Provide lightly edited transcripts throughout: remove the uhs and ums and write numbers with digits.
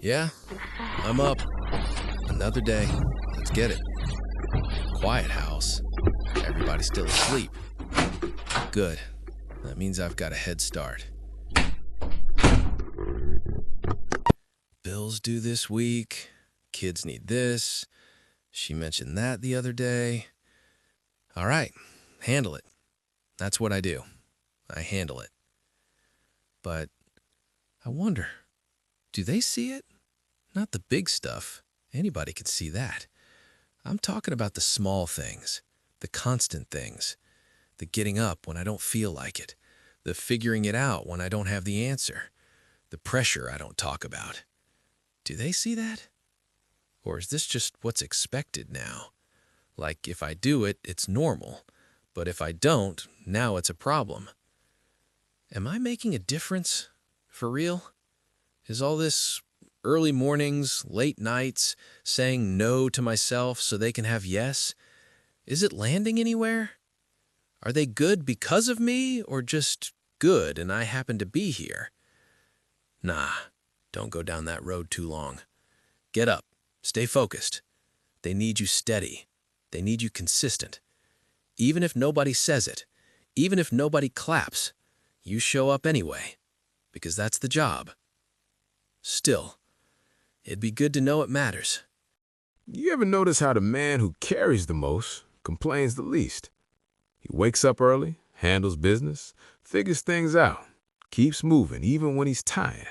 Yeah, I'm up. Another day. Let's get it. Quiet house. Everybody's still asleep. Good. That means I've got a head start. Bills due this week. Kids need this. She mentioned that the other day. All right, handle it. That's what I do. I handle it. But I wonder, do they see it? Not the big stuff. Anybody could see that. I'm talking about the small things, the constant things, the getting up when I don't feel like it, the figuring it out when I don't have the answer, the pressure I don't talk about. Do they see that? Or is this just what's expected now? Like if I do it, it's normal, but if I don't, now it's a problem. Am I making a difference? For real? Is all this early mornings, late nights, saying no to myself so they can have yes, is it landing anywhere? Are they good because of me or just good and I happen to be here? Nah, don't go down that road too long. Get up, stay focused. They need you steady. They need you consistent. Even if nobody says it, even if nobody claps, you show up anyway, because that's the job. Still, it'd be good to know it matters. You ever notice how the man who carries the most complains the least? He wakes up early, handles business, figures things out, keeps moving even when he's tired,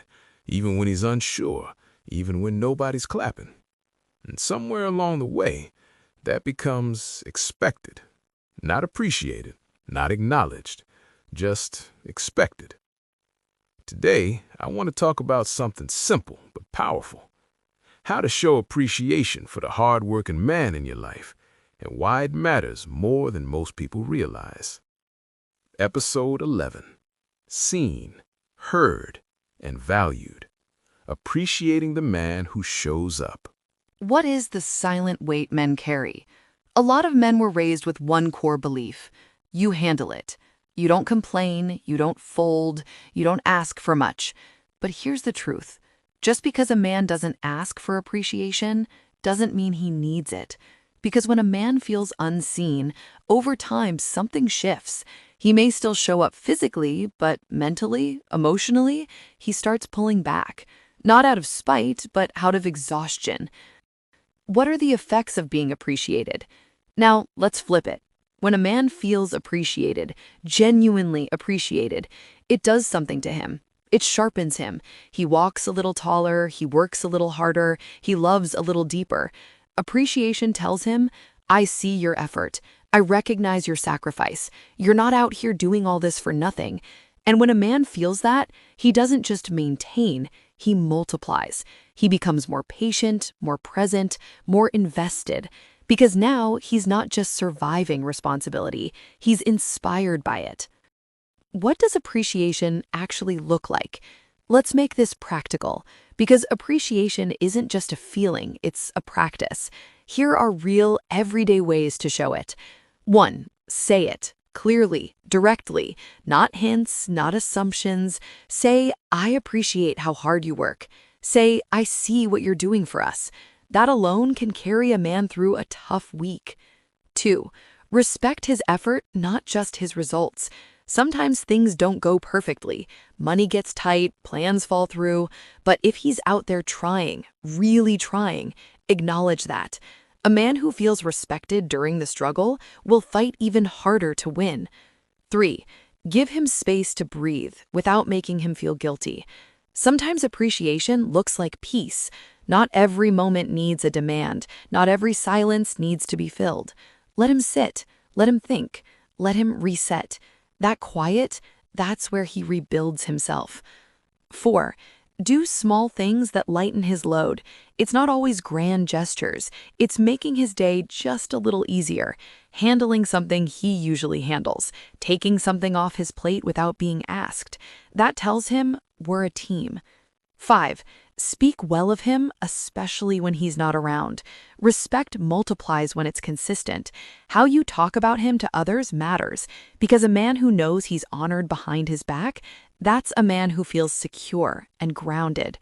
even when he's unsure, even when nobody's clapping. And somewhere along the way, that becomes expected, not appreciated, not acknowledged, just expected. Today, I want to talk about something simple but powerful. How to show appreciation for the hard-working man in your life and why it matters more than most people realize. Episode 11. Seen, heard, and valued. Appreciating the man who shows up. What is the silent weight men carry? A lot of men were raised with one core belief. You handle it. You don't complain, you don't fold, you don't ask for much. But here's the truth. Just because a man doesn't ask for appreciation doesn't mean he needs it. Because when a man feels unseen, over time something shifts. He may still show up physically, but mentally, emotionally, he starts pulling back. Not out of spite, but out of exhaustion. What are the effects of being appreciated? Now, let's flip it. When a man feels appreciated, genuinely appreciated, it does something to him. It sharpens him. He walks a little taller, he works a little harder, he loves a little deeper. Appreciation tells him, I see your effort. I recognize your sacrifice. You're not out here doing all this for nothing. And when a man feels that, he doesn't just maintain, he multiplies. He becomes more patient, more present, more invested. Because now he's not just surviving responsibility, he's inspired by it. What does appreciation actually look like? Let's make this practical, because appreciation isn't just a feeling, it's a practice. Here are real, everyday ways to show it. 1. Say it. Clearly, directly, not hints, not assumptions. Say, I appreciate how hard you work. Say, I see what you're doing for us. That alone can carry a man through a tough week. 2. Respect his effort, not just his results. Sometimes things don't go perfectly. Money gets tight, plans fall through. But if he's out there trying, really trying, acknowledge that. A man who feels respected during the struggle will fight even harder to win. 3. Give him space to breathe without making him feel guilty. Sometimes appreciation looks like peace. Not every moment needs a demand. Not every silence needs to be filled. Let him sit. Let him think. Let him reset. That quiet, that's where he rebuilds himself. 4. Do small things that lighten his load. It's not always grand gestures. It's making his day just a little easier. Handling something he usually handles. Taking something off his plate without being asked. That tells him we're a team. 5. Speak well of him, especially when he's not around. Respect multiplies when it's consistent. How you talk about him to others matters, because a man who knows he's honored behind his back, that's a man who feels secure and grounded.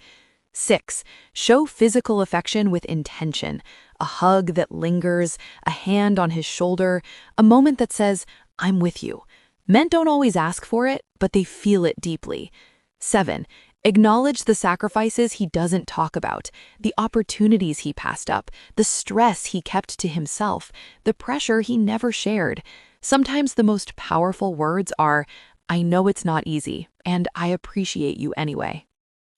6. Show physical affection with intention. A hug that lingers, a hand on his shoulder, a moment that says, "I'm with you." Men don't always ask for it, but they feel it deeply. 7. Acknowledge the sacrifices he doesn't talk about, the opportunities he passed up, the stress he kept to himself, the pressure he never shared. Sometimes the most powerful words are, "I know it's not easy, and I appreciate you anyway."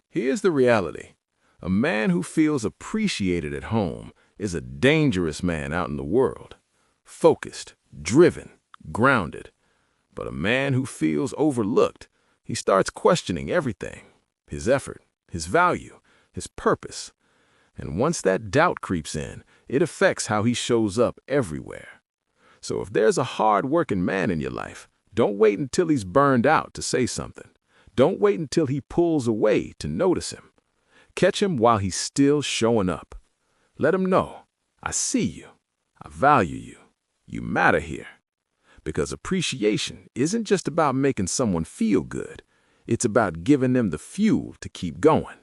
Here's the reality. A man who feels appreciated at home is a dangerous man out in the world. Focused, driven, grounded. But a man who feels overlooked, he starts questioning everything. His effort, his value, his purpose. And once that doubt creeps in, it affects how he shows up everywhere. So if there's a hard-working man in your life, don't wait until he's burned out to say something. Don't wait until he pulls away to notice him. Catch him while he's still showing up. Let him know, I see you, I value you, you matter here. Because appreciation isn't just about making someone feel good. It's about giving them the fuel to keep going.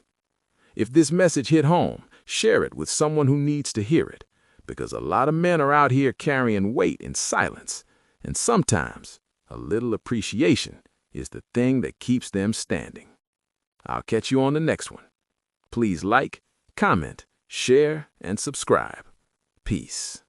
If this message hit home, share it with someone who needs to hear it. Because a lot of men are out here carrying weight in silence. And sometimes, a little appreciation is the thing that keeps them standing. I'll catch you on the next one. Please like, comment, share, and subscribe. Peace.